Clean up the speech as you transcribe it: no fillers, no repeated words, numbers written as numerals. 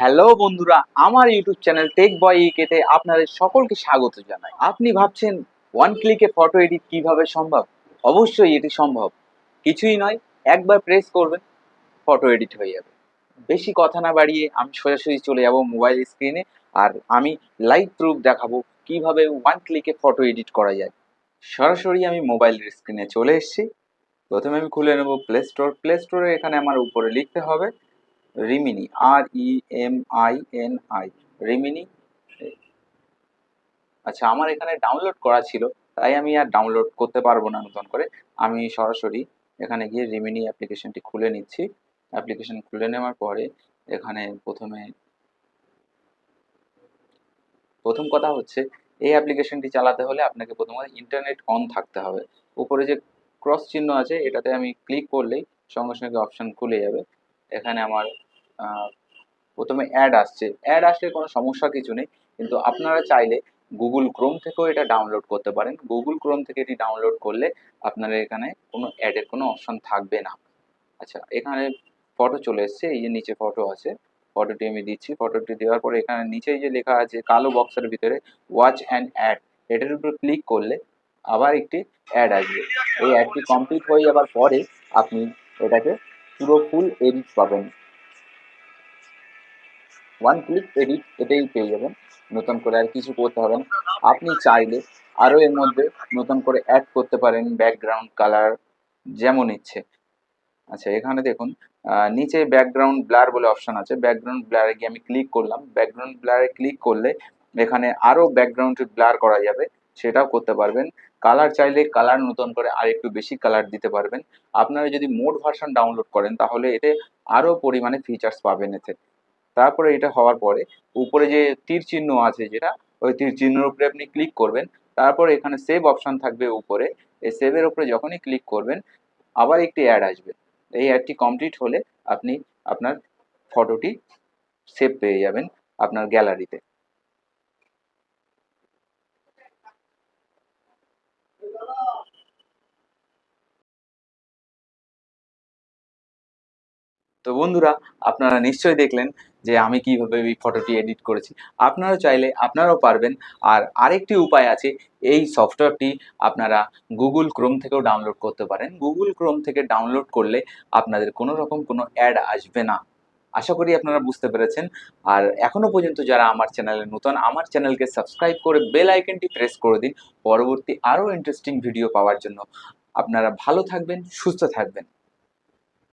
Hello বন্ধুরা, আমার YouTube channel take বয় ইকেতে আপনাদের সকলকে স্বাগত জানাই। আপনি ভাবছেন ওয়ান ক্লিকে ফটো এডিট কিভাবে সম্ভব? অবশ্যই এটি সম্ভব। কিছুই নয়, একবার প্রেস করবেন, ফটো এডিট হয়ে যাবে। বেশি কথা না বাড়িয়ে আমি সোজাসুজি চলে যাব মোবাইল স্ক্রিনে, আর আমি লাইভ প্রুফ দেখাবো কিভাবে ওয়ান ক্লিকে ফটো এডিট করা যায়। সরাসরি আমি মোবাইলের স্ক্রিনে চলে এসেছি। প্রথমে আমি খুলে নেব প্লে স্টোরে। এখানে আমার উপরে লিখতে হবে রিমিনি, REMINI, রিমিনি। আচ্ছা, আমার এখানে ডাউনলোড করা ছিল, তাই আমি আর ডাউনলোড করতে পারবো না নতুন করে। আমি সরাসরি এখানে গিয়ে রিমিনি অ্যাপ্লিকেশনটি খুলে নিচ্ছি। অ্যাপ্লিকেশন খুলে নেওয়ার পরে এখানে প্রথম কথা হচ্ছে, এই অ্যাপ্লিকেশনটি চালাতে হলে আপনাকে প্রথমে ইন্টারনেট অন থাকতে হবে। উপরে যে ক্রস চিহ্ন আছে এটাতে আমি ক্লিক করলেই সঙ্গে সঙ্গে অপশন খুলে যাবে। এখানে আমার প্রথমে অ্যাড আসলে কোনো সমস্যা কিছু নেই, কিন্তু আপনারা চাইলে গুগল ক্রোম থেকেও এটা ডাউনলোড করতে পারেন। গুগল ক্রোম থেকে এটি ডাউনলোড করলে আপনারা এখানে কোনো অ্যাডের কোনো অপশন থাকবে না। আচ্ছা, এখানে ফটো চলে এসছে, এই যে নিচে ফটো আছে, ফটোটি আমি দিচ্ছি। ফটোটি দেওয়ার পরে এখানে নিচেই যে লেখা আছে কালো বক্সের ভিতরে ওয়াচ অ্যান্ড অ্যাড, এটার উপর ক্লিক করলে আবার একটি অ্যাড আসবে। এই অ্যাডটি কমপ্লিট হয়ে যাবার পরে আপনি এটাকে পুরো ফুল এডিট পাবেন। ওয়ান ক্লিক এডিট এটাই পেয়ে যাবেন, নতুন করে আর কিছু করতে হবে না। আপনি চাইলে আরও এর মধ্যে নতুন করে অ্যাড করতে পারেন ব্যাকগ্রাউন্ড কালার, যেমন ইচ্ছে। আচ্ছা, এখানে দেখুন নিচে ব্যাকগ্রাউন্ড ব্লার বলে অপশন আছে। ব্যাকগ্রাউন্ড ব্লারে গিয়ে আমি ক্লিক করলাম। ব্যাকগ্রাউন্ড ব্লারে ক্লিক করলে এখানে আরও ব্যাকগ্রাউন্ড ব্লার করা যাবে, সেটাও করতে পারবেন। কালার চাইলে কালার নতুন করে আর একটু বেশি কালার দিতে পারবেন। আপনারা যদি মোড ভার্সন ডাউনলোড করেন তাহলে এতে আরও পরিমাণে ফিচার্স পাবেন এতে। তারপরে এটা হওয়ার পরে উপরে যে তীর চিহ্ন আছে, যেটা ওই তীর চিহ্নের উপরে আপনি ক্লিক করবেন। তারপর এখানে সেভ অপশন থাকবে উপরে। এই সেভের উপরে যখনই ক্লিক করবেন আবার একটি অ্যাড আসবে। এই অ্যাডটি কমপ্লিট হলে আপনি আপনার ফটোটি সেভ পেয়ে যাবেন আপনার গ্যালারিতে। তো বন্ধুরা, আপনারা নিশ্চয়ই দেখলেন যে আমি কিভাবে এই ফটোটি এডিট করেছি। আপনারা চাইলে আপনারাও পারবেন। আর আরেকটি উপায় আছে, এই সফটওয়্যারটি আপনারা গুগল ক্রোম থেকেও ডাউনলোড করতে পারেন। গুগল ক্রোম থেকে ডাউনলোড করলে আপনাদের কোনো রকম কোনো অ্যাড আসবে না। আশা করি আপনারা বুঝতে পেরেছেন। আর এখনো পর্যন্ত যারা আমার চ্যানেলে নতুন, আমার চ্যানেলকে সাবস্ক্রাইব করে বেল আইকনটি প্রেস করে দিন পরবর্তী আরও ইন্টারেস্টিং ভিডিও পাওয়ার জন্য। আপনারা ভালো থাকবেন, সুস্থ থাকবেন।